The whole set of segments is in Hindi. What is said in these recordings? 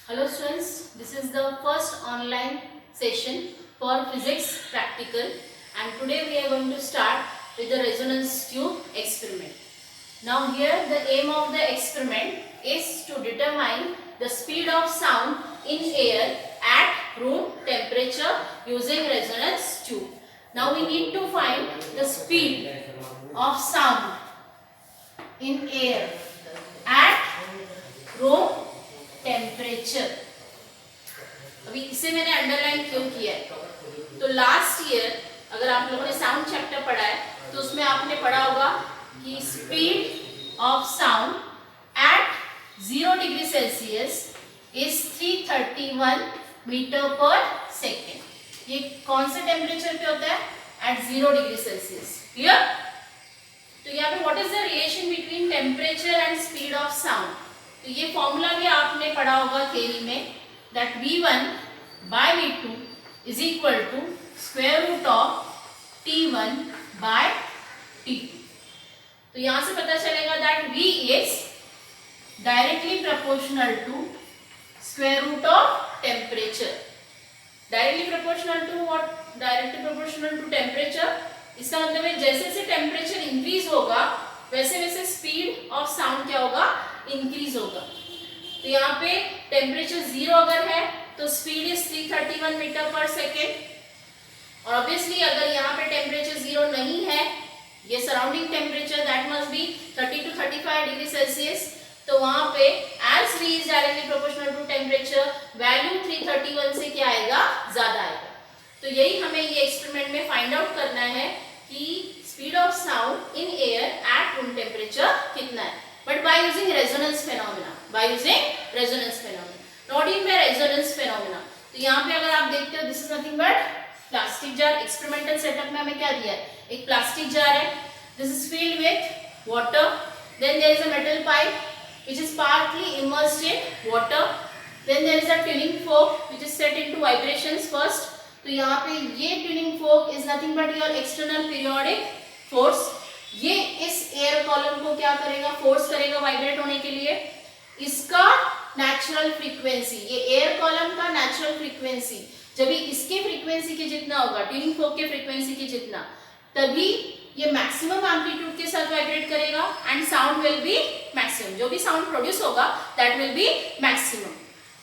Hello students, this is the first online session for physics practical and today we are going to start with the resonance tube experiment. Now here the aim of the experiment is to determine the speed of sound in air at room temperature using resonance tube. Now we need to find the speed of sound in air at room temperature. अभी इसे मैंने अंडरलाइन क्यों किया है? तो लास्ट ईयर अगर आप लोगों ने साउंड चैप्टर पढ़ा है तो उसमें आपने पढ़ा होगा कि speed of sound at 0 degree Celsius is 331 metre per second. ये कौन से टेम्परेचर पे होता है? At 0 degree Celsius. क्लियर? तो यहाँ पे what is the relation between temperature and speed of sound? तो ये फॉर्मूला भी आपने पढ़ा होगा थ्योरी में, that V1 by V2 is equal to square root of T1 by T2. तो यहां से पता चलेगा that V is directly proportional to square root of temperature. Directly proportional to what? Directly proportional to temperature. इसका मतलब है जैसे जैसे टेम्परेचर इंक्रीज होगा वैसे वैसे स्पीड ऑफ साउंड क्या होगा? इंक्रीज होगा. तो यहाँ पे टेम्परेचर 0 अगर है तो speed is 331 metre per second. और ऑब्वियसली अगर यहाँ पे टेम्परेचर 0 नहीं है, ये surrounding temperature that must be 30 to 35 degree Celsius, तो वहां पे as V is directly proportional to temperature, value 331 से क्या आएगा? ज्यादा आएगा. तो यही हमें ये एक्सपेरिमेंट में फाइंड आउट करना है कि speed of sound in air at room temperature कितना है, but by using resonance phenomena. By using resonance phenomena. Not in by resonance phenomena. तो यहाँ पे अगर आप देखते हो, this is nothing but plastic jar. Experimental setup में हमें क्या दिया है? एक प्लास्टिक जार है. This is filled with water. Then there is a metal pipe which is partly immersed in water. Then there is a tuning fork which is set into vibrations first. तो यहाँ पे ये tuning fork is nothing but your external periodic force. ये इस एयर कॉलम को क्या करेगा? फोर्स करेगा वाइब्रेट होने के लिए. इसका नेचुरल फ्रीक्वेंसी, ये एयर कॉलम का नेचुरल फ्रीक्वेंसी जब भी इसके फ्रीक्वेंसी के जितना होगा, ट्यूनिंग फोर्क के फ्रीक्वेंसी के जितना, तभी ये मैक्सिमम एम्पलीट्यूड के साथ वाइब्रेट करेगा and sound will be maximum. जो भी साउंड प्रोड्यूस होगा दैट विल बी मैक्सिमम.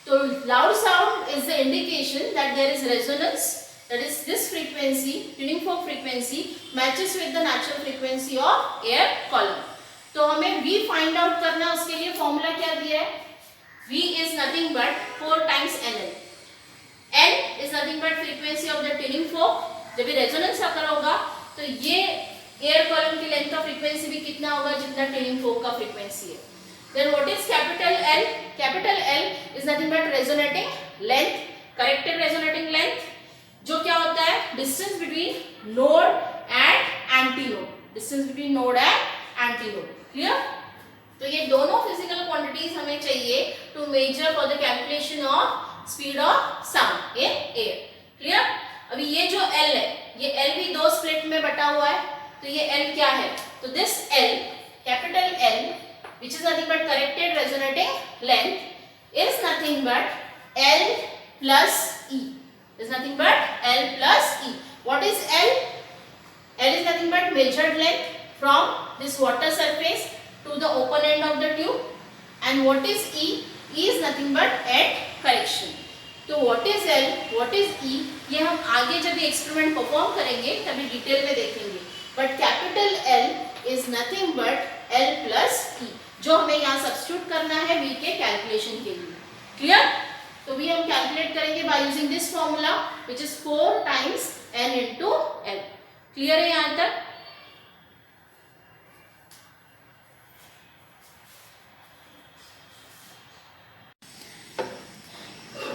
तो loud sound is the indication that there is resonance. That is, this frequency, tuning fork frequency, matches with the natural frequency of air column. तो हमें V find out करना है. उसके लिए फॉर्मूला क्या दिया है? V is nothing but 4 times NL. N is nothing but frequency of the tuning fork. जब ये रेजोनेंस अकर होगा तो ये एयर कॉलम की लेंथ का फ्रीक्वेंसी भी कितना होगा? जितना ट्यूनिंग फोर्क का फ्रीक्वेंसी है. Then what is capital L? Capital L is nothing but resonating length, corrected resonating length, जो क्या होता है? Distance between node and anti node. Distance between node and anti node. Clear? तो ये दोनों फिजिकल क्वांटिटीज हमें चाहिए to measure for the calculation of speed of sound in air. Clear? अभी ये जो L है, ये L भी दो स्प्लिट में बटा हुआ है. तो ये L क्या है? तो this L, capital L, which is nothing but corrected resonating length, is nothing but L plus E. Is nothing but L plus E. What is L? L is nothing but measured length from this water surface to the open end of the tube. And what is E? E is nothing but at correction. तो what is L? What is E? ये हम आगे जब ये एक्सपेरिमेंट परफॉर्म करेंगे तभी डिटेल में देखेंगे. But capital L is nothing but L plus E, जो हमें यहाँ सब्स्टिट्यूट करना है V के कैलकुलेशन के लिए. क्लियर? तो भी हम कैलकुलेट करेंगे by using this formula which is 4 times n into L. Clear है यहां तक?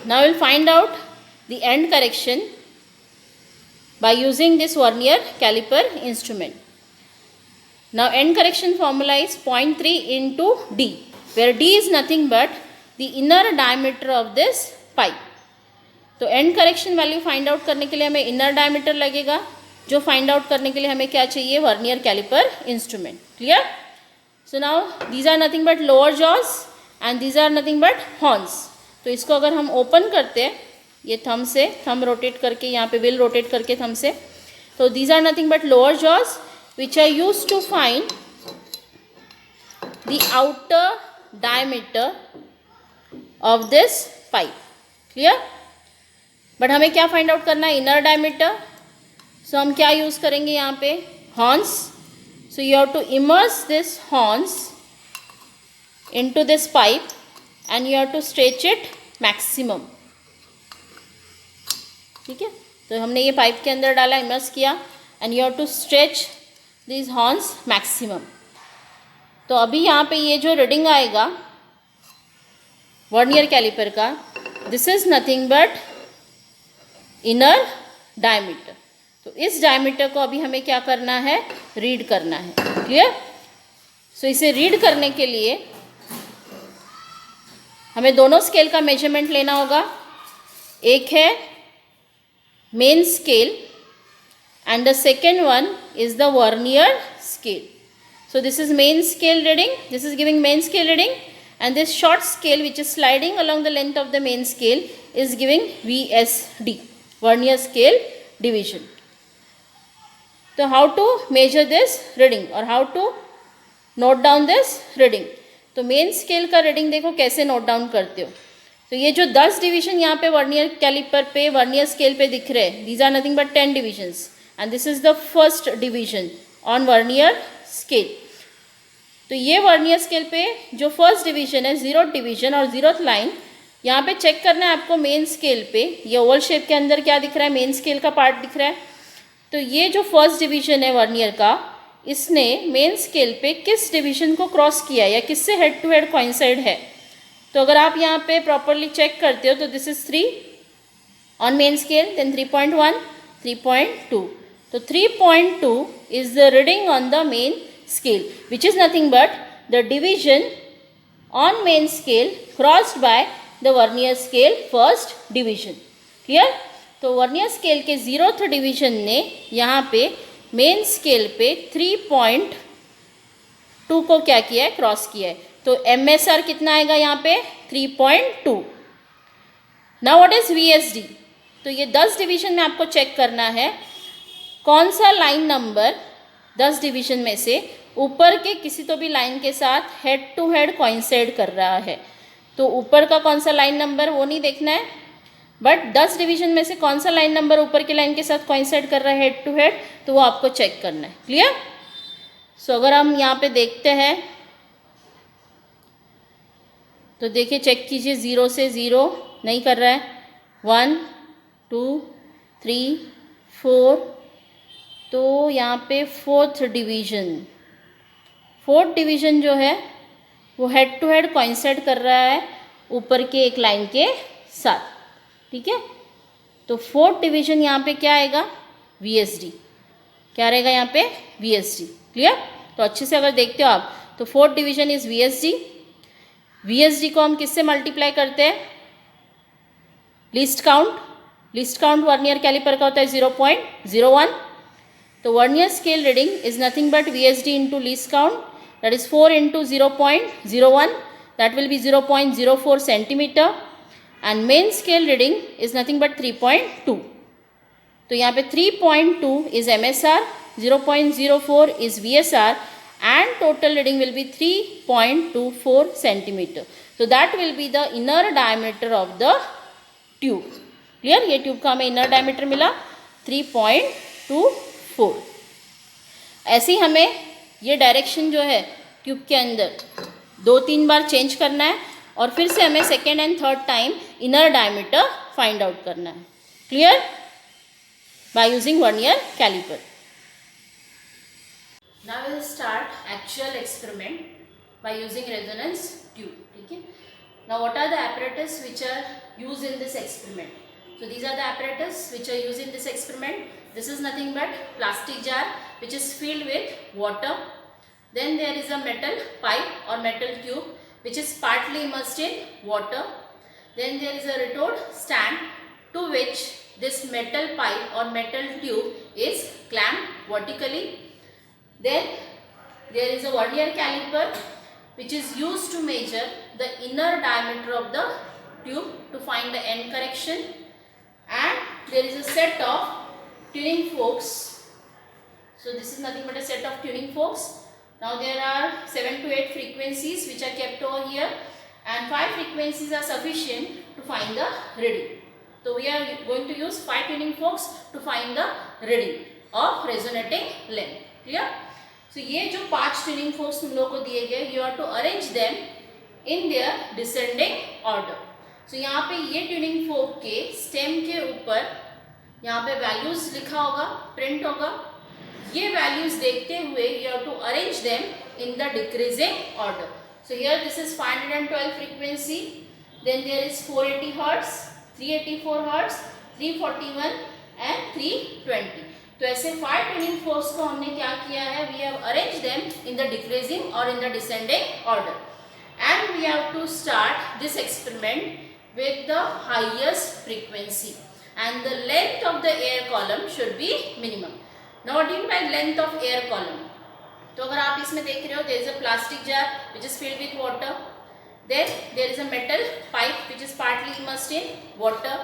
Now we'll find out the end correction by using this vernier caliper instrument. Now end correction formula is 0.3 into D, where D is nothing but the inner diameter of this pipe. तो and correction value find out करने के लिए हमें इनर डायमीटर लगेगा, जो फाइंड आउट करने के लिए हमें क्या चाहिए? Vernier caliper instrument. Clear? So now these are nothing but lower jaws and these are nothing but horns. तो इसको अगर हम ओपन करते हैं ये थंब से, थंब रोटेट करके, यहाँ पे व्हील रोटेट करके थंब से, तो these are nothing but lower jaws which are used to find the outer diameter of this pipe. Clear? But हमें क्या फाइंड आउट करना है? Inner diameter. सो हम क्या यूज करेंगे यहाँ पे? Horns. So you have to immerse this horns into this pipe and you have to stretch it maximum. ठीक है, तो हमने ये पाइप के अंदर डाला, इमर्स किया, and you have to stretch these horns maximum. तो अभी यहाँ पे ये जो रीडिंग आएगा वर्नियर कैलिपर का, this is nothing but inner diameter. तो इस डायमीटर को अभी हमें क्या करना है? रीड करना है. क्लियर? सो इसे रीड करने के लिए हमें दोनों स्केल का मेजरमेंट लेना होगा. एक है main scale and the second one is the vernier scale. So this is main scale reading, this is giving main scale reading, and this short scale which is sliding along the length of the main scale is giving VSD, vernier scale division. So how to measure this reading or how to note down this reading? तो मेन स्केल का रीडिंग देखो कैसे नोट डाउन करते हो. तो ये जो 10 डिवीजन यहाँ पे वर्नियर कैलिपर पे, वर्नियर स्केल पे दिख रहे हैं, these are nothing but 10 divisions and this is the first division on vernier scale. तो ये वर्नियर स्केल पे जो फर्स्ट डिवीजन है, 0th डिवीजन और 0th लाइन, यहाँ पे चेक करना है आपको मेन स्केल पे. ये ओवल शेप के अंदर क्या दिख रहा है? मेन स्केल का पार्ट दिख रहा है. तो ये जो फर्स्ट डिवीजन है वर्नियर का, इसने मेन स्केल पे किस डिवीजन को क्रॉस किया या किससे हेड टू हेड कोइंसाइड है. तो अगर आप यहाँ पे प्रॉपरली चेक करते हो तो this is 3 on main scale, then 3.1, 3.2. तो 3.2 is the reading on the main scale which is nothing but the division on main scale crossed by the vernier scale first division. Clear? तो वर्नियर स्केल के 0th डिवीजन ने यहाँ पे मेन स्केल पे 3.2 को क्या किया है? क्रॉस किया है. तो MSR कितना आएगा यहाँ पे? 3.2. Now what is VSD? तो ये 10 डिवीजन में आपको चेक करना है कौन सा लाइन नंबर 10 डिवीजन में से ऊपर के किसी तो भी लाइन के साथ हेड टू हेड कोइंसाइड कर रहा है. तो ऊपर का कौन सा लाइन नंबर वो नहीं देखना है, बट 10 डिवीजन में से कौन सा लाइन नंबर ऊपर के लाइन के साथ कोइंसाइड कर रहा है हेड टू हेड, तो वो आपको चेक करना है. क्लियर? सो अगर हम यहाँ पे देखते हैं तो देखिए, चेक कीजिए, 0 से 0 नहीं कर रहा है, 1 2 3 4. तो यहाँ पे 4th डिवीजन जो है वो हेड टू हेड कोइंसाइड कर रहा है ऊपर के एक लाइन के साथ. ठीक है? तो 4th डिवीजन यहाँ पे क्या आएगा? VSD. क्या रहेगा यहाँ पे? VSD. क्लियर? तो अच्छे से अगर देखते हो आप तो 4th division is VSD. VSD को हम किससे मल्टीप्लाई करते हैं? Least count. Least count vernier caliper का होता है 0.01. तो vernier scale reading is nothing but VSD into least count, that is 4 into 0.01, that will be 0.04 centimetre. And main scale reading is nothing but 3.2. तो यहाँ पे 3.2 is MSR, 0.04 is VSR and total reading will be 3.24 centimeter. So that will be the inner diameter of the tube. Clear? ये ट्यूब का हमें inner diameter मिला 3.24. ऐसे ही हमें ये डायरेक्शन जो है ट्यूब के अंदर 2-3 बार चेंज करना है और फिर से हमें second and third time inner diameter find out करना है. Clear? By using vernier caliper. Now we will start actual experiment by using resonance tube. ठीक है? Now what are the apparatus which are used in this experiment? So these are the apparatus which are used in this experiment. This is nothing but plastic jar which is filled with water. Then there is a metal pipe or metal tube which is partly immersed in water. Then there is a retort stand to which this metal pipe or metal tube is clamped vertically. Then there is a vernier caliper which is used to measure the inner diameter of the tube to find the end correction, and there is a set of tuning forks. So this is nothing but a set of tuning forks. Now there are 7 to 8 frequencies which are kept over here, and 5 frequencies are sufficient to find the reading. So we are going to use 5 tuning forks to find the reading of resonating length. Clear? So ये जो 5 tuning forks तुम लोगों को दिए गए, you have to arrange them in their descending order. So यहाँ पे ये tuning fork के stem के ऊपर यहाँ पे values लिखा होगा, print होगा. ये values देखते हुए you have to arrange them in the decreasing order. So here this is 512 frequency, then there is 480 Hertz, 384 Hertz, 341 and 320. तो ऐसे 5 tuning forks को हमने क्या किया है, we have arranged them in the decreasing or in the descending order, and we have to start this experiment with the highest frequency, and the length of the air column should be minimum. Now what do you mean by length of air column? तो अगर आप इसमें देख रहे हो, there is a plastic jar which is filled with water, then there is a metal pipe which is partly immersed in water.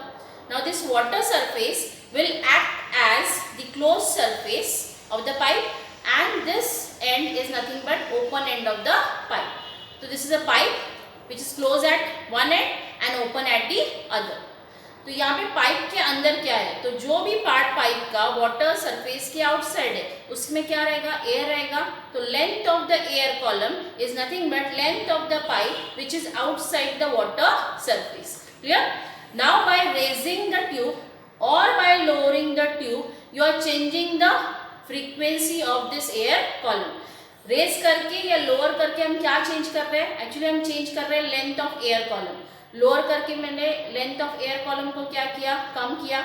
Now this water surface will act as the closed surface of the pipe, and this end is nothing but open end of the pipe. So this is a pipe which is closed at one end and open at the other. तो यहाँ पे पाइप के अंदर क्या है, तो जो भी पार्ट पाइप का वाटर सरफेस के आउटसाइड है उसमें क्या रहेगा, एयर रहेगा. तो length of the air column is nothing but length of the pipe which is outside the water surface. Clear? Now by raising the tube or by lowering the tube, you are changing the frequency of this air column. Raise करके या लोअर करके हम क्या चेंज कर रहे हैं, एक्चुअली हम चेंज कर रहे हैं length of air column. Lower करके मैंने लेंथ ऑफ एयर कॉलम को क्या किया, कम किया.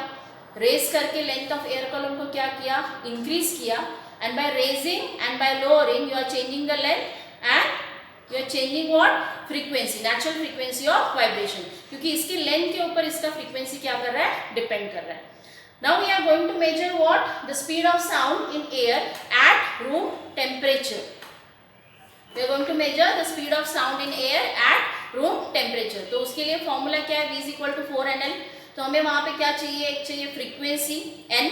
रेज करके लेंथ ऑफ एयर कॉलम को क्या किया, इंक्रीज किया. And by raising and by lowering you are changing the length and you are changing what, frequency, natural frequency of vibration, क्योंकि इसकी लेंथ के ऊपर इसका frequency क्या कर रहा है, डिपेंड कर रहा है. Now we are going to measure what, the speed of sound in air at room temperature. We are going to measure the speed of sound in air at room temperature. तो उसके लिए फॉर्मूला क्या है, V is equal to 4NL. तो हमें वहाँ पे क्या चाहिए, एक चाहिए frequency N,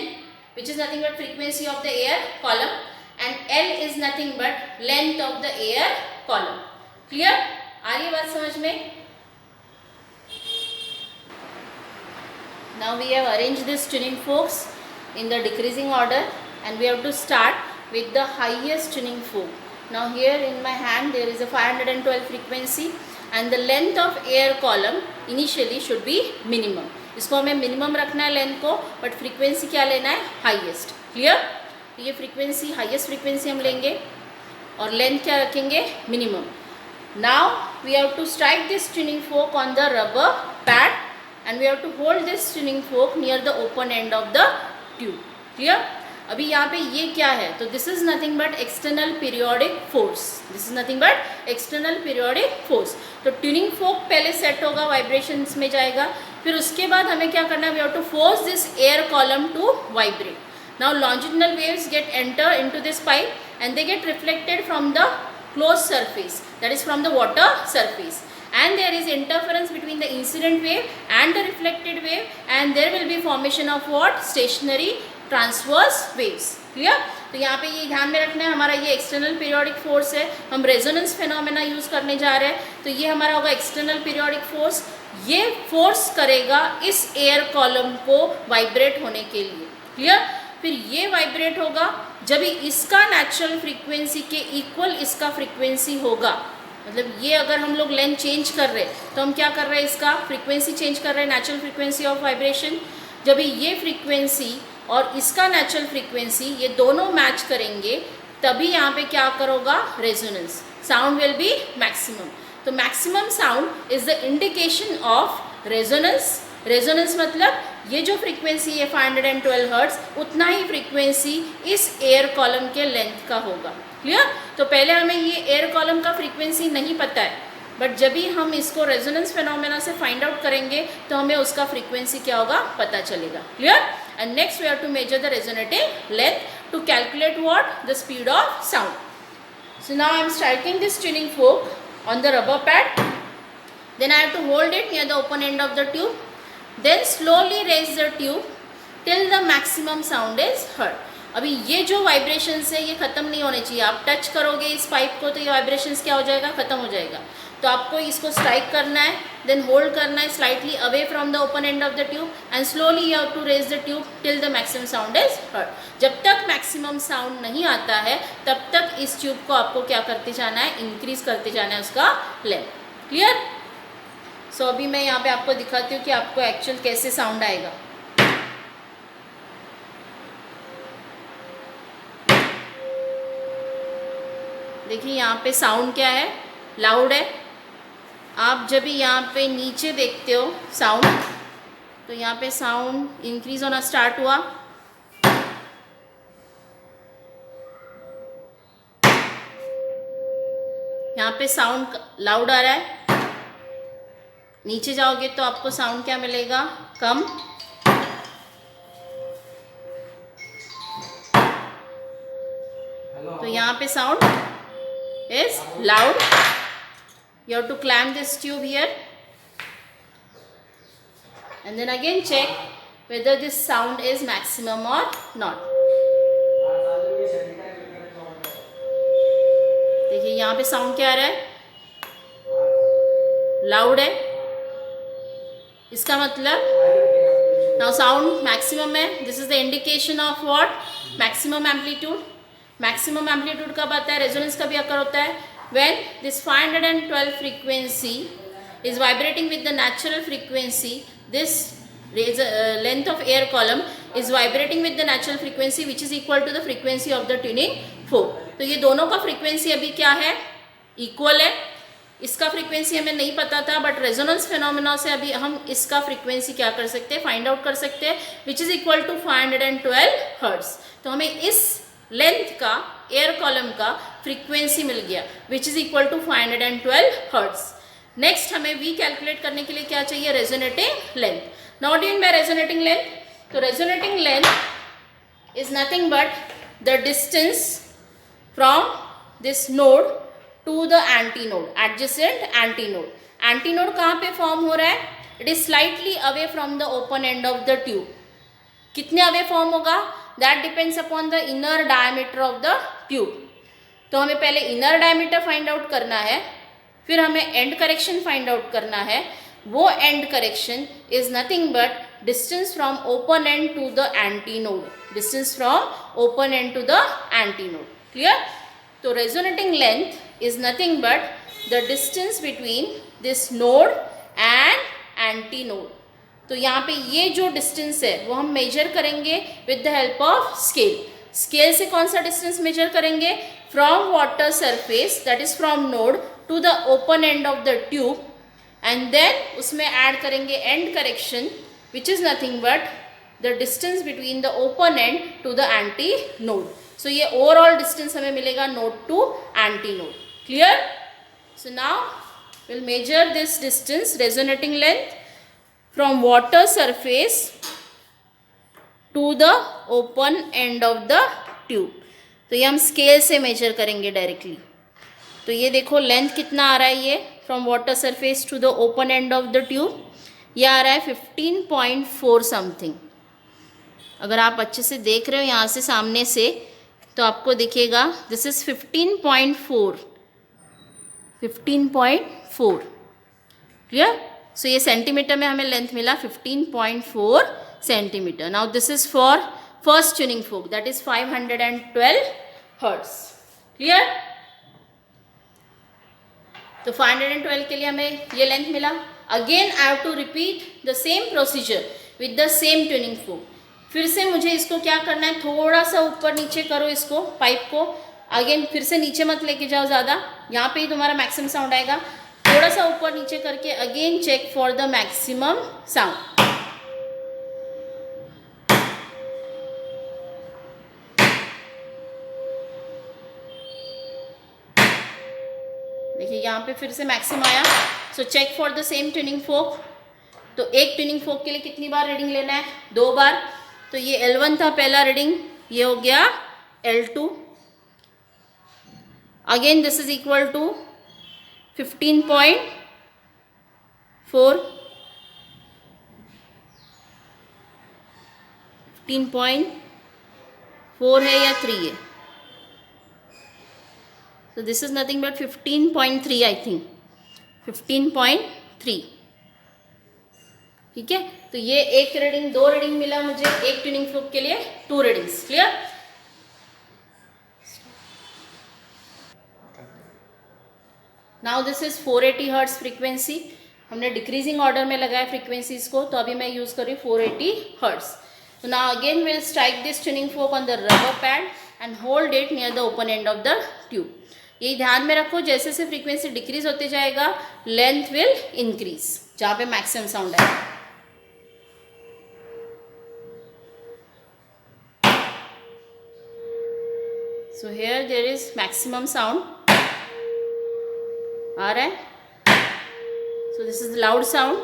which is nothing but frequency of the air column, and L is nothing but length of the air column. Clear? आ रही है बात समझ में? Now we have arranged this tuning forks in the decreasing order, and we have to start with the highest tuning fork. Now here in my hand there is a 512 frequency, and the length of air column initially should be minimum. इसको हमें minimum रखना है लेंथ को, but frequency क्या लेना है, highest. Clear? ये frequency highest frequency हम लेंगे और लेंथ क्या रखेंगे, minimum. Now we have to strike this tuning fork on the rubber pad, and we have to hold this tuning fork near the open end of the tube. Clear? अभी यहाँ पे ये क्या है, तो this is nothing but external periodic force. This is nothing but external periodic force. तो tuning fork पहले set होगा, vibrations में जाएगा, फिर उसके बाद हमें क्या करना है, we have to force this air column to vibrate. Now longitudinal waves get enter into this pipe, and they get reflected from the closed surface, that is from the water surface, and there is interference between the incident wave and the reflected wave, and there will be formation of what, stationary transverse waves. Clear? तो यहाँ पे ये ध्यान में रखना है, हमारा ये एक्सटर्नल पीरियोडिक फोर्स है, हम रेजोनेंस फेनोमेना यूज करने जा रहे हैं, तो ये हमारा होगा एक्सटर्नल पीरियोडिक फोर्स. ये फोर्स करेगा इस एयर कॉलम को वाइब्रेट होने के लिए. क्लियर? फिर ये वाइब्रेट होगा जब इसका नेचुरल फ्रीक्वेंसी के इक्वल इसका फ्रीक्वेंसी होगा. मतलब ये अगर हम लोग लेंथ चेंज कर रहे हैं तो हम क्या कर रहे हैं, इसका फ्रीक्वेंसी चेंज कर रहे हैं, नेचुरल फ्रीक्वेंसी ऑफ वाइब्रेशन. जब ये फ्रीक्वेंसी और इसका नेचुरल फ्रीक्वेंसी ये दोनों मैच करेंगे तभी यहाँ पे क्या करोगा, resonance, sound will be maximum. तो maximum sound is the indication of resonance. Resonance मतलब ये जो फ्रीक्वेंसी है 512 हर्ट्ज, उतना ही फ्रीक्वेंसी इस एयर कॉलम के लेंथ का होगा. क्लियर? तो पहले हमें ये एयर कॉलम का फ्रीक्वेंसी नहीं पता है, बट जब भी हम इसको रेजोनेंस फेनोमेना से फाइंड आउट करेंगे तो हमें उसका फ्रीक्वेंसी क्या होगा, पता चलेगा. Clear? And next we have to measure the resonating length to calculate what, the speed of sound. So now I am striking this tuning fork on the rubber pad. Then I have to hold it near the open end of the tube. Then slowly raise the tube till the maximum sound is heard. अभी ये जो वाइब्रेशंस है ये ख़त्म नहीं होने चाहिए. आप टच करोगे इस पाइप को तो ये वाइब्रेशंस क्या हो जाएगा, ख़त्म हो जाएगा. तो आपको इसको स्ट्राइक करना है, देन होल्ड करना है slightly away from the open end of the tube and slowly you have to raise the tube till the maximum sound is heard. जब तक मैक्सिमम साउंड नहीं आता है तब तक इस ट्यूब को आपको क्या करते जाना है, इंक्रीज करते जाना है उसका लेंथ. क्लियर? सो अभी मैं यहाँ पे आपको दिखाती हूँ कि आपको एक्चुअल कैसे साउंड आएगा. देखिए यहाँ पे साउंड क्या है, लाउड है. आप जब भी यहाँ पे नीचे देखते हो साउंड, तो यहाँ पे साउंड इंक्रीज होना स्टार्ट हुआ. यहाँ पे साउंड लाउड आ रहा है. नीचे जाओगे तो आपको साउंड क्या मिलेगा, कम. तो यहाँ पे sound is loud. You have to clamp this tube here and then again check whether this sound is maximum or not. देखिए यहाँ पे साउंड क्या आ रहा है, लाउड है. इसका मतलब now sound maximum है. This is the indication of what, maximum amplitude. Maximum amplitude कब आता है, रेजोनेंस कभी अकर होता है, when this 512 frequency is vibrating with the natural frequency. This length of air column is vibrating with the natural frequency which is equal to the frequency of the tuning fork. तो ये दोनों का फ्रीक्वेंसी अभी क्या है, इक्वल है. इसका फ्रीक्वेंसी हमें नहीं पता था, बट रेजोनेंस फिनोमेना से अभी हम इसका फ्रीक्वेंसी क्या कर सकते हैं, फाइंड आउट कर सकते हैं, which is equal to 512 hertz. तो हमें इस लेंथ का, एयर कॉलम का फ्रीक्वेंसी मिल गया which is equal to 512 hertz. Next हमें वी कैलकुलेट करने के लिए क्या चाहिए, resonating length. Now what do mean by resonating length? तो resonating length is nothing but the distance from this node to the anti node, adjacent anti node. Anti node कहाँ पे फॉर्म हो रहा है, it is slightly away from the open end of the tube. कितने अवे फॉर्म होगा, that depends upon the inner diameter of the tube. तो हमें पहले इनर डायमीटर फाइंड आउट करना है, फिर हमें एंड करेक्शन फाइंड आउट करना है. वो end correction is nothing but distance from open end to the anti node, distance from open end to the anti node. Clear? तो resonating length is nothing but the distance between this node and anti node. तो यहाँ पे ये जो डिस्टेंस है वो हम मेजर करेंगे with the help of scale. Scale से कौन सा डिस्टेंस मेजर करेंगे, from water surface that is from node to the open end of the tube, and then उसमें ऐड करेंगे end correction which is nothing but the distance between the open end to the anti node. So ये ओवरऑल डिस्टेंस हमें मिलेगा node to anti node. Clear? So now will measure this distance, resonating length from water surface to the open end of the tube. तो ये हम स्केल से मेजर करेंगे डायरेक्टली. तो ये देखो लेंथ कितना आ रहा है, ये from water surface to the open end of the tube ये आ रहा है 15.4 समथिंग. अगर आप अच्छे से देख रहे हो यहाँ से सामने से तो आपको दिखेगा दिस इज 15.4. क्लियर? सो ये सेंटीमीटर में हमें लेंथ मिला 15.4 centimetre. Now this is for first tuning fork that is 512 hertz. Clear? तो 512 के लिए हमें ये लेंथ मिला. Again I have to repeat the same procedure with the same tuning fork. फिर से मुझे इसको क्या करना है, थोड़ा सा ऊपर नीचे करो इसको, पाइप को. अगेन फिर से नीचे मत लेके जाओ ज़्यादा, यहाँ पे ही तुम्हारा मैक्सिमम साउंड आएगा. थोड़ा सा ऊपर नीचे करके again check for the maximum sound. देखिए यहाँ पे फिर से मैक्सिमम आया. So check for the same tuning fork. तो एक ट्यूनिंग फोक के लिए कितनी बार रीडिंग लेना है, 2 बार. तो ये L1 था पहला रीडिंग, ये हो गया L2. Again this is equal to 15.4 4, 15.4 है या 3 है? So this is nothing but 15.3 I think, 15.3. ठीक है, तो ये एक रीडिंग, दो रीडिंग मिला मुझे एक ट्यूनिंग फोक के लिए, 2 readings. Clear? Now this is 480 hertz frequency. हमने डिक्रीजिंग ऑर्डर में लगाया फ्रीक्वेंसीज को, तो अभी मैं यूज कर रही हूँ 480 हर्ट्ज. तो now again will strike this tuning fork on the rubber pad and hold it near the open end of the tube. ये ध्यान में रखो, जैसे जैसे फ्रीक्वेंसी डिक्रीज होते जाएगा लेंथ विल इंक्रीज, जहाँ पे मैक्सिमम साउंड आएगा. So here there is maximum sound आ रहा है. So this is the loud sound.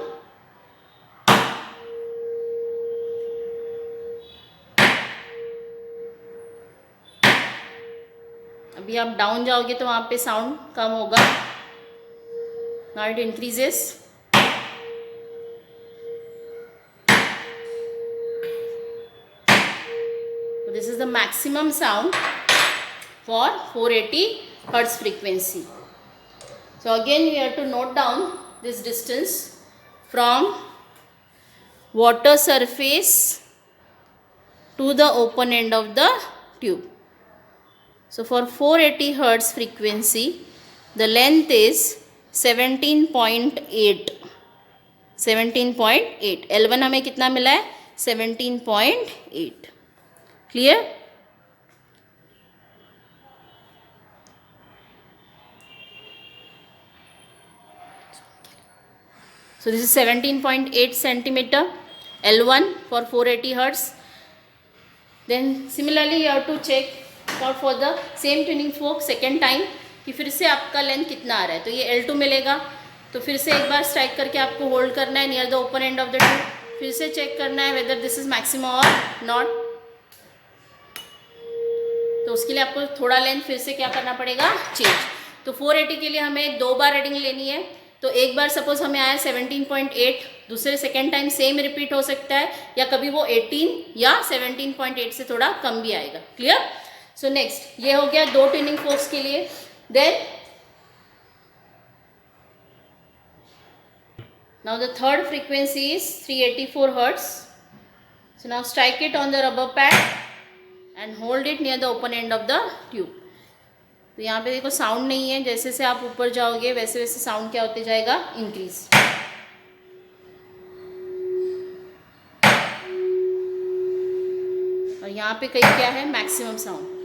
अभी आप डाउन जाओगे तो वहाँ पे साउंड कम होगा. Now it increases. So this is the maximum sound for 480 hertz frequency. So again we have to note down this distance from water surface to the open end of the tube. So for 480 hertz frequency the length is 17.8. 17.8. L1 हमें कितना मिला है? 17.8. Clear? So this is 17.8 centimeter, L1 for 480 hertz. Then similarly you have to check out for the same tuning fork second time कि फिर से आपका लेंथ कितना आ रहा है. तो ये L2 मिलेगा, तो फिर से एक बार स्ट्राइक करके आपको होल्ड करना है near the open end of the tube. फिर से चेक करना है वेदर दिस इज मैक्सिमम और नॉट. तो उसके लिए आपको थोड़ा लेंथ फिर से क्या करना पड़ेगा? चेंज. तो 480 के लिए हमें 2 बार रीडिंग लेनी है. तो एक बार सपोज हमें आया 17.8, दूसरे सेकेंड टाइम सेम रिपीट हो सकता है, या कभी वो 18 या 17.8 से थोड़ा कम भी आएगा. क्लियर? सो नेक्स्ट ये हो गया 2 ट्यूनिंग फोर्क्स के लिए. Then now the third frequency is 384 hertz. So now strike it on the rubber pad and hold it near the open end of the tube. तो यहाँ पे देखो साउंड नहीं है, जैसे जैसे आप ऊपर जाओगे वैसे वैसे साउंड क्या होते जाएगा? इंक्रीज. और यहाँ पे कहीं क्या है? Maximum sound.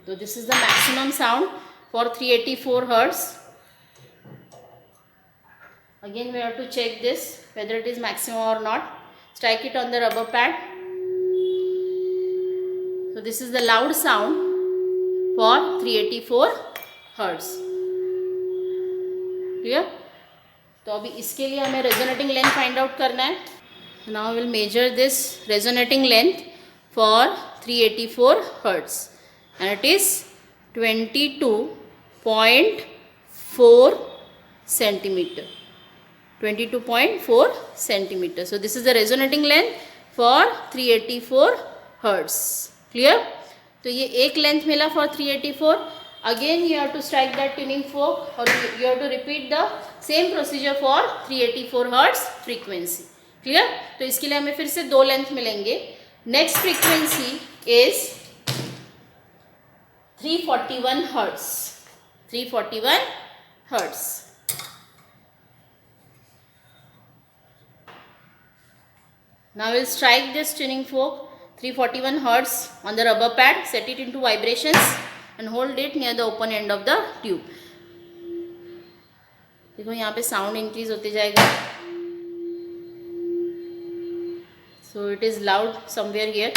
So this is the maximum sound for 384 hertz. Again we have to check this whether it is maximum or not. Strike it on the rubber pad. So this is the loud sound for 384 hertz. Clear? तो अभी इसके लिए हमें resonating length find out करना है. Now we will measure this resonating length for 384 hertz. And it is 22.4 centimeter. 22.4 centimeter. So this is the resonating length for 384 hertz. Clear? तो ये एक लेंथ मिला for 384. Again you have to strike that tuning fork, or you have to repeat the same procedure for 384 hertz frequency. Clear? तो इसके लिए हमें फिर से 2 लेंथ मिलेंगे. Next frequency is 341 hertz. 341 hertz. Now we'll strike this tuning fork 341 hertz on the rubber pad, set it into vibrations and hold it near the open end of the tube. देखो यहाँ पे साउंड इंक्रीज होते जाएगा. So it is loud somewhere here.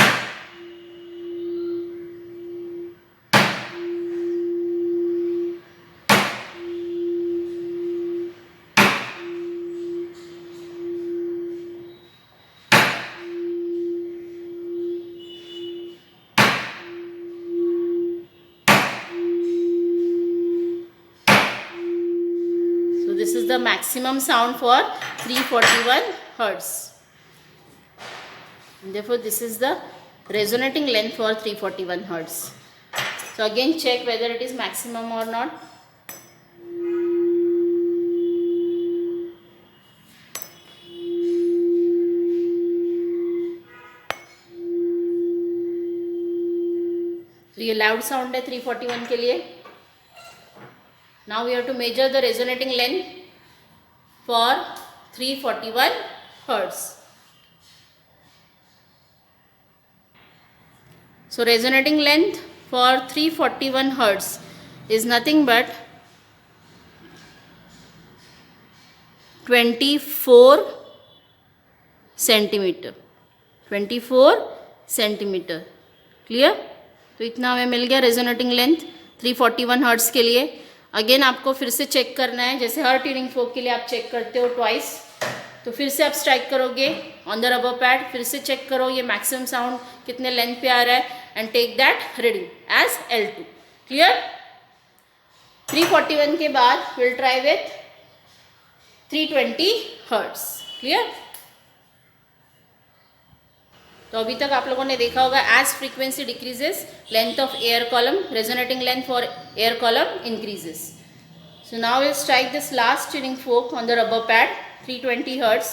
So this is the maximum sound for 341 Hertz. And therefore this is the resonating length for 341 Hertz. So again check whether it is maximum or not. तो ये लाउड साउंड है 341 के लिए. Now we have to measure the resonating length for 341 hertz. So resonating length for 341 Hertz is nothing but 24 centimeter. 24 centimeter. Clear? तो इतना हमें मिल गया रेजोनेटिंग लेंथ 341 हर्ट्ज के लिए. अगेन आपको फिर से चेक करना है, जैसे हर ट्यूनिंग फोक के लिए आप चेक करते हो ट्वाइस. तो फिर से आप स्ट्राइक करोगे ऑन द रबर पैड, फिर से चेक करो ये मैक्सिमम साउंड कितने लेंथ पे आ रहा है and take that reading as L2. Clear? 341 के बाद will try with 320 hertz. Clear? तो अभी तक आप लोगों ने देखा होगा as frequency decreases length of air column, resonating length for air column increases. So now will strike this last tuning fork on the rubber pad 320 hertz,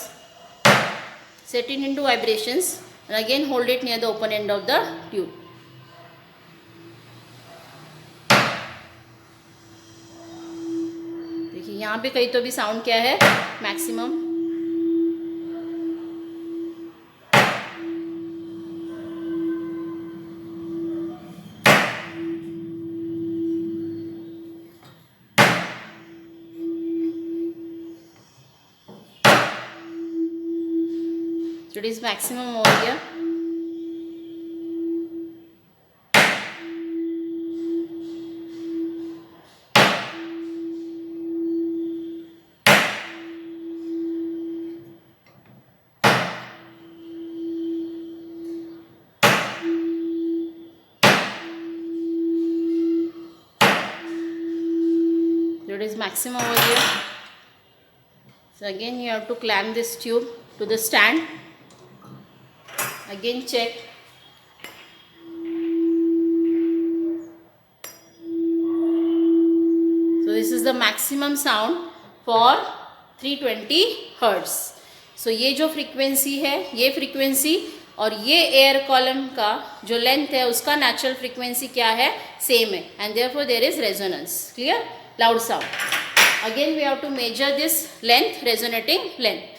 set it into vibrations and again hold it near the open end of the tube. देखिए यहाँ पे कहीं तो भी साउंड क्या है maximum. So it is maximum over here. So it is maximum over here. So again you have to clamp this tube to the stand. Again check. So this is the maximum sound for 320 Hertz. So ये जो फ्रीक्वेंसी है, ये फ्रीक्वेंसी और ये एयर कॉलम का जो लेंथ है उसका नेचुरल फ्रीक्वेंसी क्या है, सेम है and therefore there is resonance. Clear? Loud sound. Again we have to measure this length, resonating length.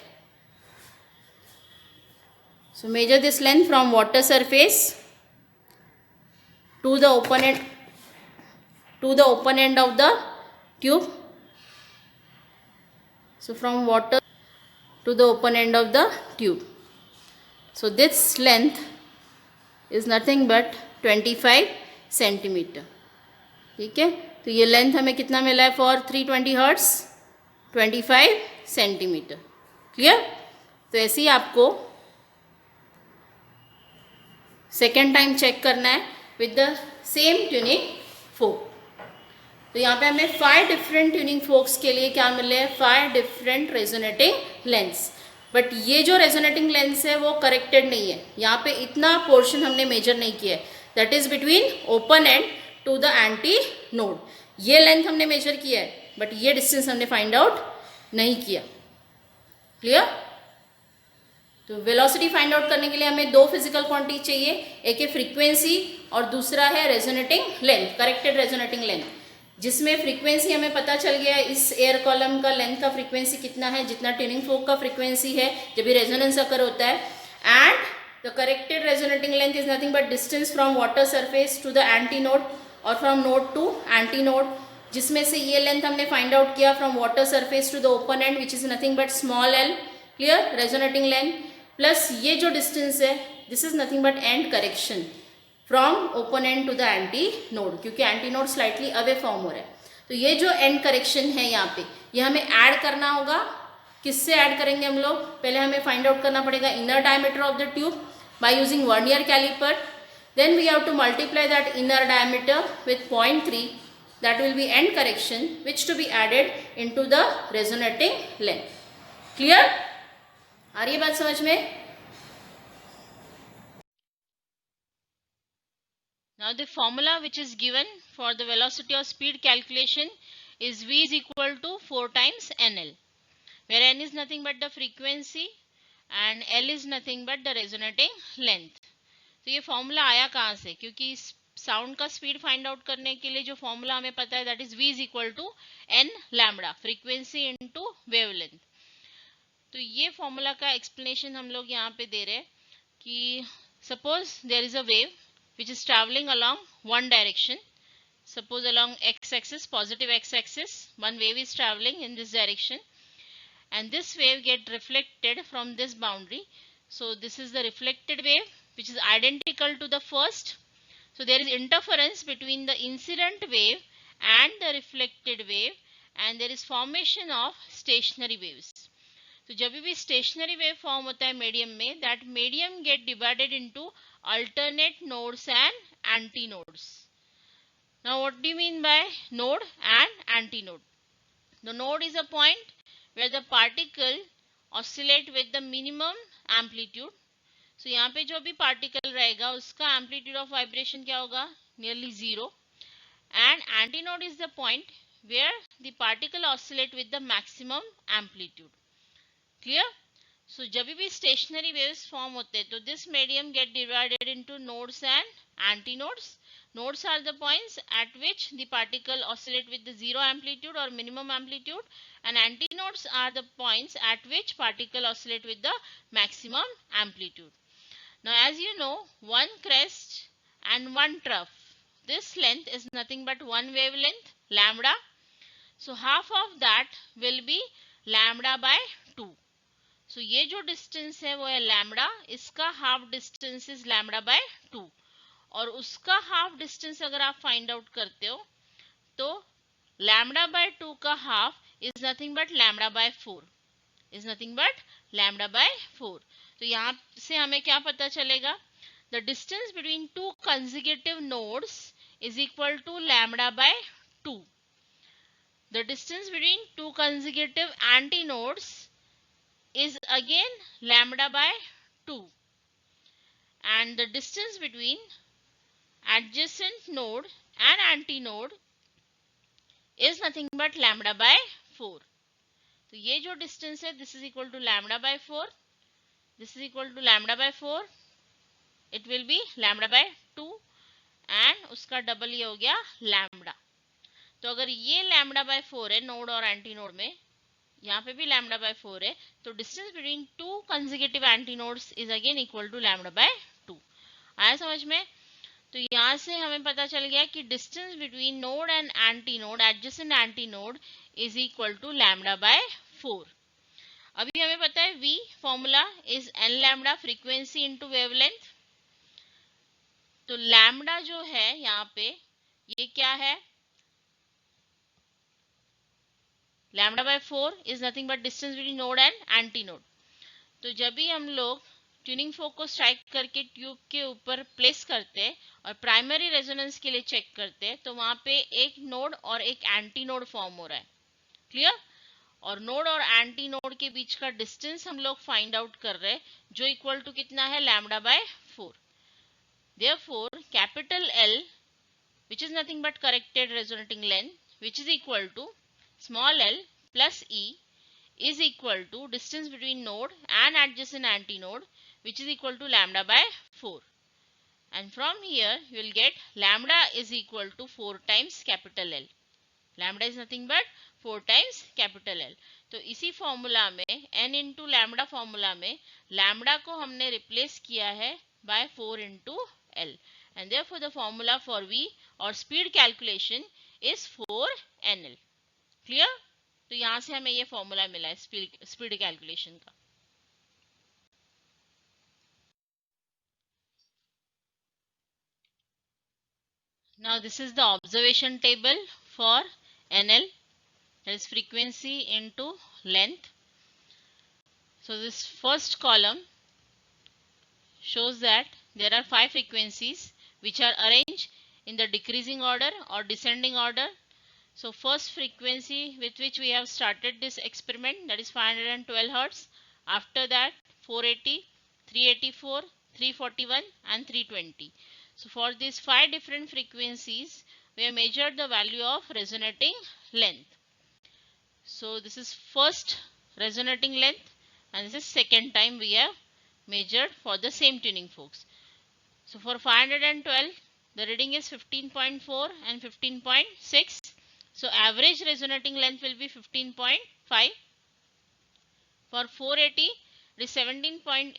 So measure this length from water surface to the open end of the tube. So from water to the open end of the tube. So this length is nothing but 25 centimeter. ठीक है? तो ये लेंथ हमें कितना मिला है फॉर 320 हर्ट्ज? 25 सेंटीमीटर. क्लियर? तो ऐसे ही आपको सेकेंड टाइम चेक करना है with the same tuning fork. तो यहाँ पे हमें 5 डिफरेंट ट्यूनिंग फोक्स के लिए क्या मिले हैं, 5 डिफरेंट रेजोनेटिंग लेंथ्स. बट ये जो रेजोनेटिंग लेंथ्स है वो करेक्टेड नहीं है. यहाँ पे इतना पोर्शन हमने मेजर नहीं किया है, that is between open end to the anti node. ये लेंथ हमने मेजर किया है बट ये डिस्टेंस हमने फाइंड आउट नहीं किया. क्लियर? तो वेलोसिटी फाइंड आउट करने के लिए हमें 2 फिजिकल क्वांटिटी चाहिए, एक है फ्रीक्वेंसी और दूसरा है resonating length, corrected resonating length. जिसमें फ्रीक्वेंसी हमें पता चल गया है इस एयर कॉलम का लेंथ का फ्रीक्वेंसी कितना है, जितना ट्यूनिंग फोक का फ्रीक्वेंसी है जब भी रेजोनेंस अकर होता है. And the corrected resonating length is nothing but distance from water surface to the anti node और from node to anti node, जिसमें से ये लेंथ हमने फाइंड आउट किया from water surface to the open end which is nothing but small l. Clear? Resonating length. Plus ये जो डिस्टेंस है this is nothing but end correction from open end to the anti node, क्योंकि anti node slightly away form हो रहा है। तो ये जो एंड करेक्शन है यहाँ पे, ये हमें ऐड करना होगा। किससे ऐड करेंगे हम लोग? पहले हमें फाइंड आउट करना पड़ेगा inner diameter of the tube by using vernier caliper. Then we have to multiply that inner diameter with 0.3, that will be end correction which to be added into the resonating length. Clear? आ रही है बात समझ में? Now the formula which is given for the velocity or speed calculation is V is equal to 4 times NL, where N is nothing but the frequency and L is nothing but the resonating length. तो ये फॉर्मूला आया कहाँ से? क्योंकि साउंड का स्पीड फाइंड आउट करने के लिए जो फॉर्मूला हमें पता है that is V is equal to N lambda, frequency into wavelength. तो ये फॉर्मूला का एक्सप्लेनेशन हम लोग यहाँ पे दे रहे हैं कि suppose there is a wave which is traveling along one direction. Suppose along x-axis, positive x-axis, one wave is traveling in this direction, and this wave get reflected from this boundary. So this is the reflected wave which is identical to the first. So there is interference between the incident wave and the reflected wave, and there is formation of stationary waves. तो जब भी स्टेशनरी वेव फॉर्म होता है मीडियम में, that medium gate divided into alternate nodes and antinodes. Now what do you mean by node and antinode? The node is a point where the particle oscillate with the minimum amplitude. So यहाँ पे जो भी particle रहेगा उसका amplitude of vibration क्या होगा? Nearly zero. And antinode is the point where the particle oscillate with the maximum amplitude. Clear? So जब भी stationary waves form होते हैं तो this medium get divided into nodes and antinodes. Nodes are the points at which the particle oscillate with the zero amplitude or minimum amplitude, and antinodes are the points at which particle oscillate with the maximum amplitude. Now as you know, one crest and one trough, this length is nothing but one wavelength lambda. So half of that will be lambda by 2. So ये जो डिस्टेंस है वो है लैम्बडा, इसका half distance is lambda by 2, और उसका हाफ डिस्टेंस अगर आप फाइंड आउट करते हो तो लैम्बडा बाय 2 का half is nothing but lambda by 4, is nothing but lambda by 4. तो यहाँ से हमें क्या पता चलेगा? The distance between two consecutive nodes is equal to lambda by 2. The distance between two consecutive antinodes is again lambda by 2, and the distance between adjacent node and antinode is nothing but lambda by 4. तो ये जो distance है this is equal to lambda by 4, this is equal to lambda by 4, it will be lambda by 2 and उसका डबल ये हो गया lambda. तो अगर ये lambda by 4 है नोड और एंटी नोड में, यहाँ पे भी लैम्बडा बाय 4 है, तो distance between two consecutive antinodes is again equal to lambda by 2. आया समझ में? तो यहाँ से हमें पता चल गया कि distance between node and antinode, adjacent antinode is equal to lambda by 4. अभी हमें पता है V formula is n lambda frequency into wavelength. तो लैम्बडा जो है यहाँ पे ये क्या है? Lambda by 4 is nothing but distance between node and antinode. तो जब भी हम लोग ट्यूनिंग फोक को स्ट्राइक करके ट्यूब के ऊपर प्लेस करते हैं और प्राइमरी रेजोनेंस के लिए चेक करते हैं तो वहां पे एक नोड और एक एंटी नोड फॉर्म हो रहा है. क्लियर? और नोड और एंटी नोड के बीच का डिस्टेंस हम लोग फाइंड आउट कर रहे हैं जो इक्वल टू कितना है? Lambda by 4. Therefore capital L which is nothing but corrected resonating length which is equal to small l plus e is equal to distance between node and adjacent antinode which is equal to lambda by 4. And from here you will get lambda is equal to 4 times capital L. Lambda is nothing but 4 times capital L. तो इसी फॉर्मूला में n into lambda फॉर्मूला में lambda को हमने रिप्लेस किया है by 4 into L. And therefore the formula for V or speed calculation is 4NL. Clear? तो यहाँ से हमें ये फॉर्मूला मिला है स्पीड कैलकुलेशन का. Now this is the observation table for NL, that is frequency into length. So this first column shows that there are 5 frequencies which are arranged in the decreasing order or descending order. So first frequency with which we have started this experiment, that is 512 Hz. After that 480, 384, 341 and 320. So for these 5 different frequencies we have measured the value of resonating length. So this is first resonating length and this is second time we have measured for the same tuning forks. So for 512 the reading is 15.4 and 15.6. So average resonating length will be 15.5. For 480 it is 17.8,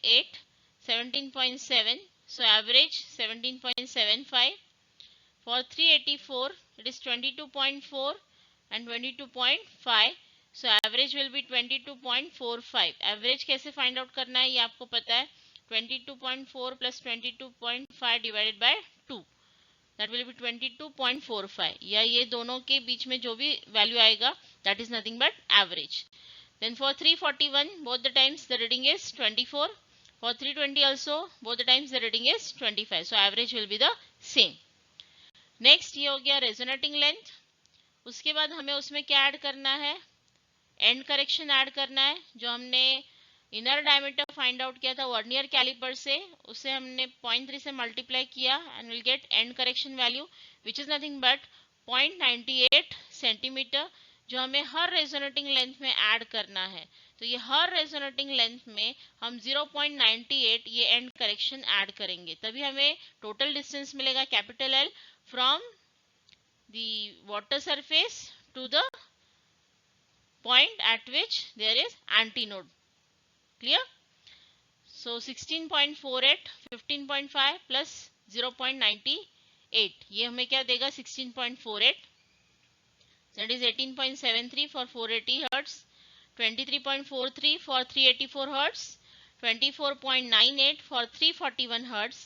17.7. So average 17.75. For 384 it is 22.4 and 22.5. So average will be 22.45. Average कैसे find out करना है ये आपको पता है. 22.4 plus 22.5 divided by 2. That will be 22.45. या ये दोनों के बीच में जो भी value आएगा that is nothing but average. Then for 341 both the times the reading is 24. For 320 also both the times the reading is 25. So average will be the same. Next ये हो गया रेजोनेटिंग लेंथ. उसके बाद हमें उसमें क्या ऐड करना है, एंड करेक्शन ऐड करना है. जो हमने इनर डायमीटर फाइंड आउट किया था वर्नियर कैलिपर से, उसे हमने 0.3 से मल्टीप्लाई किया and will get and correction value which is nothing but 0.98 centimetre, जो हमें हर रेजोनेटिंग लेंथ में ऐड करना है. तो ये हर रेजोनेटिंग लेंथ में हम 0.98 ये एंड करेक्शन ऐड करेंगे, तभी हमें टोटल डिस्टेंस मिलेगा capital L from the water surface to the point at which there is antinode. Clear? So 16.48, 15.5 plus 0.98 ये हमें क्या देगा 16.48. That is 18.73 for 480 Hz, 23.43 for 384 Hz, 24.98 for 341 Hz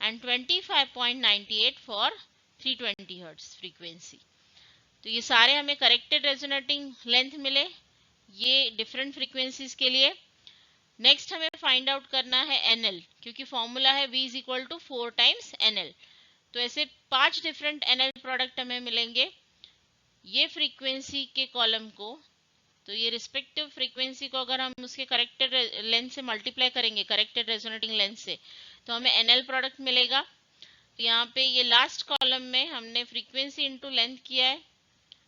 and 25.98 for 320 Hz frequency. तो ये सारे हमें करेक्टेड रेजोनेटिंग लेंथ मिले ये डिफरेंट फ्रीक्वेंसीज के लिए. नेक्स्ट हमें फाइंड आउट करना है NL, क्योंकि फॉर्मूला है V is equal to 4 times NL. तो ऐसे 5 डिफरेंट NL प्रोडक्ट हमें मिलेंगे ये फ्रीक्वेंसी के कॉलम को. तो ये रिस्पेक्टिव फ्रीक्वेंसी को अगर हम उसके करेक्टेड लेंथ से मल्टीप्लाई करेंगे करेक्टेड रेजोनेटिंग लेंथ से, तो हमें NL प्रोडक्ट मिलेगा. तो यहाँ पे ये लास्ट कॉलम में हमने फ्रीक्वेंसी इनटू लेंथ किया है.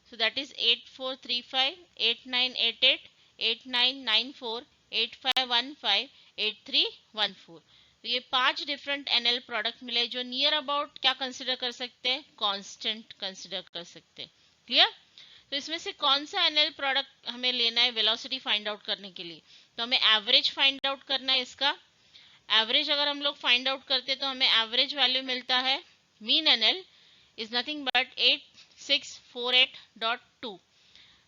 So that is 8435, 8988, 8994, 8515, 8314. तो ये 5 डिफरेंट NL प्रोडक्ट मिले जो नियर अबाउट क्या कंसिडर कर सकते हैं, कांस्टेंट कंसिडर कर सकते हैं. क्लियर? तो इसमें से कौन सा NL प्रोडक्ट हमें लेना है वेलोसिटी फाइंड आउट करने के लिए, तो हमें एवरेज फाइंड आउट करना है इसका. एवरेज अगर हम लोग फाइंड आउट करते तो हमें एवरेज वैल्यू मिलता है mean NL is nothing but 8648.2,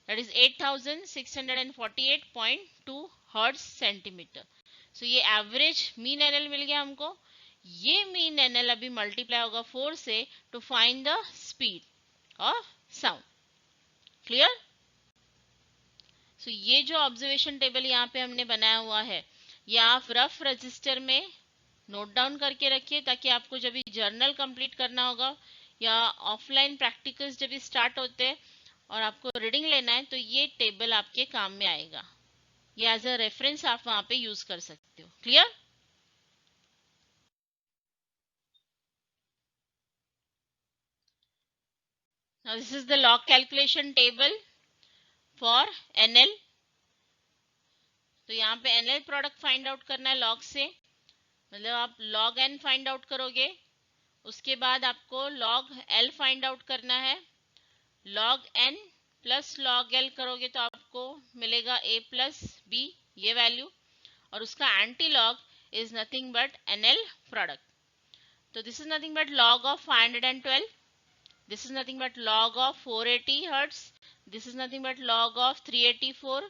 that is 8648.2 hertz centimetre. So ये एवरेज मीन NL मिल गया हमको. ये मीन NL अभी मल्टीप्लाई होगा 4 से to find the speed of sound. Clear? So ये जो ऑब्जर्वेशन टेबल यहाँ पे हमने बनाया हुआ है ये आप रफ रजिस्टर में नोट डाउन करके रखिए, ताकि आपको जब भी जर्नल कंप्लीट करना होगा या ऑफलाइन प्रैक्टिकल्स जब भी स्टार्ट होते हैं और आपको रीडिंग लेना है तो ये टेबल आपके काम में आएगा. ये एज अ रेफरेंस आप वहां पे यूज कर सकते हो. Clear? Now this is the log calculation table for NL. तो यहाँ पे NL प्रोडक्ट फाइंड आउट करना है लॉग से, मतलब आप log N फाइंड आउट करोगे. उसके बाद आपको log L फाइंड आउट करना है. log N plus log L करोगे तो आपको मिलेगा A प्लस B ये वैल्यू, और उसका anti log is nothing but NL product. तो this is nothing but log of 512, this is nothing but log of 480 Hz, this is nothing but log of 384,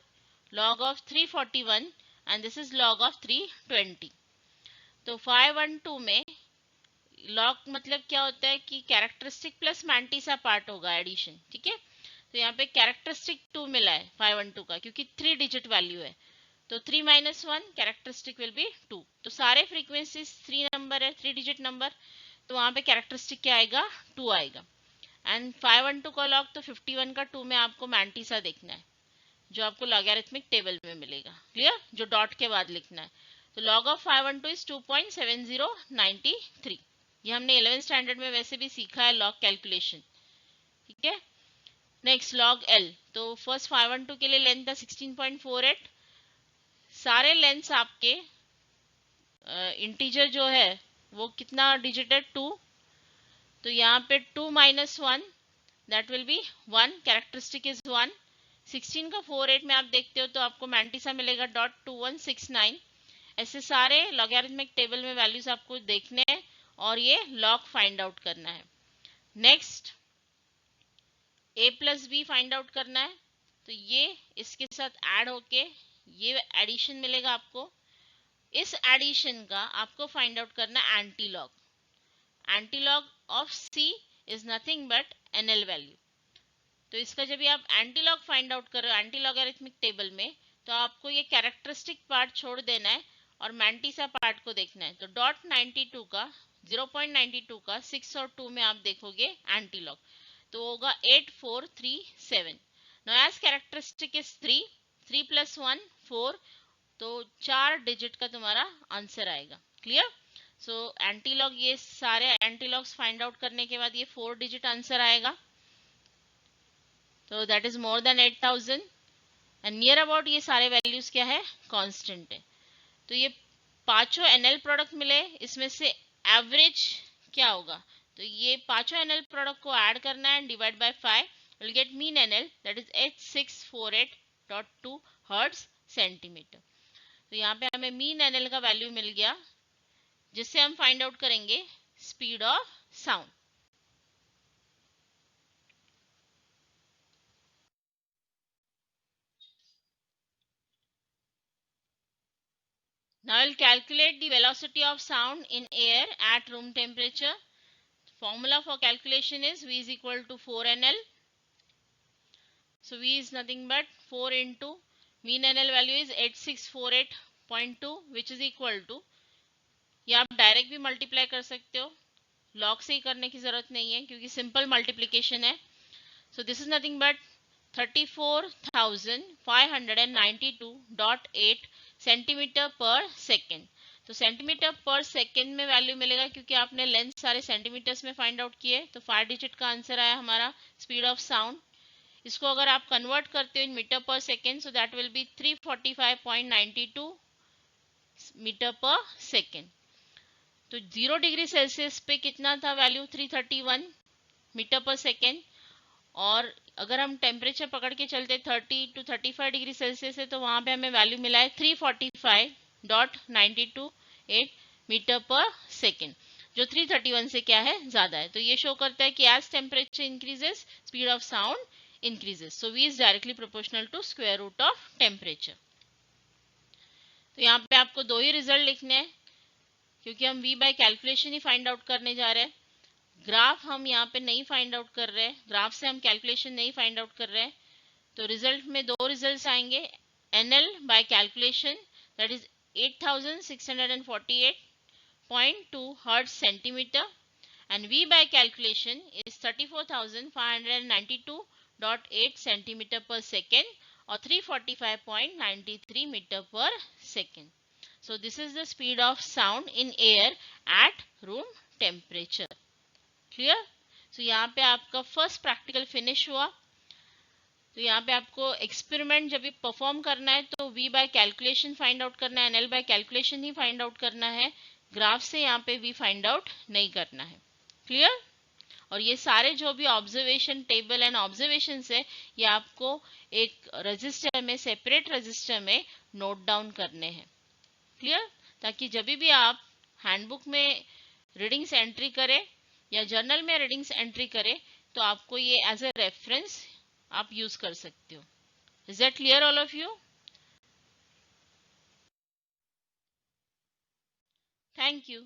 log of 341 and this is log of 320. तो 512 में लॉग मतलब क्या होता है कि कैरेक्टरिस्टिक प्लस मैंटिसा पार्ट होगा एडिशन, ठीक है। तो यहाँ पे कैरेक्टरिस्टिक 2 मिला है 512 का, क्योंकि 3 डिजिट वैल्यू है, तो 3 माइनस 1 कैरेक्टरिस्टिक विल बी 2। तो सारे फ्रीक्वेंसीज 3 नंबर है, 3 डिजिट नंबर, तो वहां पे कैरेक्टरिस्टिक क्या आएगा, 2 आएगा। एंड 512 का लॉग तो 51 का 2 में आपको मैंटिसा देखना है, जो आपको लॉगरिथमिक टेबल में मिलेगा। क्लियर, जो डॉट के बाद लिखना है। तो लॉग ऑफ 512 इज 2.7093। ये हमने 11th स्टैंडर्ड में वैसे भी सीखा है लॉग कैलकुलेशन, ठीक है। नेक्स्ट लॉग एल, तो फर्स्ट 512 के लिए लेंथ था 16.48। सारे लेंथ्स आपके इंटीजर जो है वो कितना डिजिट है, 2। तो यहाँ पे 2 minus 1 that will B 1, characteristic is 1। 16 का 48 में आप देखते हो तो आपको मैंटिसा मिलेगा .2169। ऐसे सारे लॉगरिथमिक टेबल में वैल्यूज आपको देखने हैं और ये लॉग फाइंड आउट करना है। Next a plus b find out करना है, तो ये इसके साथ ऐड होके ये एडिशन मिलेगा आपको। इस एडिशन का आपको फाइंड आउट करना है anti log. Anti log of c is nothing but nl value. तो इसका जब भी आप एंटी लॉग फाइंड आउट कर रहे हो एंटी लॉगरिथमिक टेबल में, तो आपको ये कैरेक्टरिस्टिक पार्ट छोड़ देना है और मैंटिसा पार्ट को देखना है। तो .92 का 0.92 का 6 और 2 में आप देखोगे एंटी लॉग, तो होगा 8437। Now as characteristic is 3, 3 plus 1 4, तो 4 डिजिट का तुम्हारा आंसर आएगा। क्लियर। सो एंटी लॉग, ये सारे एंटी लॉग्स फाइंड आउट करने के बाद ये 4 डिजिट आंसर आएगा, तो that is more than 8000। And near about ये सारे वैल्यूज क्या है, कांस्टेंट है। तो ये पांचों एनएल प्रोडक्ट मिले, इसमें से एवरेज क्या होगा, तो ये पांचों एनएल प्रोडक्ट को ऐड करना है, divide by 5, will get mean NL that is 8648.2 hertz centimetre. तो यहाँ पे हमें मीन एनएल का वैल्यू मिल गया, जिससे हम फाइंड आउट करेंगे speed of sound. Now we'll calculate the velocity of sound in air at room temperature. Formula for calculation is V is equal to 4NL. So V is nothing but 4 into mean NL value is 8648.2, which is equal to, ये आप डायरेक्ट भी मल्टीप्लाई कर सकते हो, लॉग से ही करने की जरूरत नहीं है क्योंकि सिंपल मल्टीप्लिकेशन है। So this is nothing but 34,592.8 centimetre per second. तो सेंटीमीटर पर सेकेंड में वैल्यू मिलेगा क्योंकि आपने लेंथ सारे सेंटीमीटर्स में फाइंड आउट किए, तो 5 डिजिट का आंसर आया हमारा स्पीड ऑफ साउंड। इसको अगर आप कन्वर्ट करते हो in metre per second, so that will be 345.92 metre per second. तो 0 डिग्री सेल्सियस पे कितना था वैल्यू, 331 मीटर पर सेकेंड। और अगर हम टेम्परेचर पकड़ के चलते 30 to 35 डिग्री सेल्सियस है, तो वहां पे हमें वैल्यू मिला है 345.928 मीटर पर सेकेंड, जो 331 से क्या है, ज्यादा है। तो ये शो करता है कि as temperature increases speed of sound increases. So v is directly proportional to square root of temperature. तो यहाँ पे आपको दो ही रिजल्ट लिखने हैं क्योंकि हम v बाय कैलकुलेशन ही फाइंड आउट करने जा रहे हैं। ग्राफ हम यहाँ पे नहीं फाइंड आउट कर रहे हैं, ग्राफ से हम कैलकुलेशन नहीं फाइंड आउट कर रहे हैं। तो रिजल्ट में दो रिजल्ट्स आएंगे, NL by calculation that is 8648.2 hertz centimetre and v by calculation is 34,592.8 centimetre per second और 345.93 metre per second. So this is the speed of sound in air at room temperature. Clear? So यहाँ पे आपका फर्स्ट प्रैक्टिकल फिनिश हुआ। तो यहाँ पे आपको एक्सपेरिमेंट जब भी परफॉर्म करना है तो v by calculation find out करना है, nl बाय कैलकुलेशन ही फाइंड आउट करना है, ग्राफ से यहाँ पे v फाइंड आउट नहीं करना है। क्लियर? और ये सारे जो भी ऑब्जर्वेशन टेबल एंड ऑब्जर्वेशन है, ये आपको एक रजिस्टर में, सेपरेट रजिस्टर में नोट डाउन करने हैं। क्लियर? ताकि जब भी आप हैंडबुक में रीडिंग्स एंट्री करें या जर्नल में रीडिंग्स एंट्री करें, तो आपको ये एज ए रेफरेंस आप यूज कर सकते हो। Is that clear all of you? Thank you.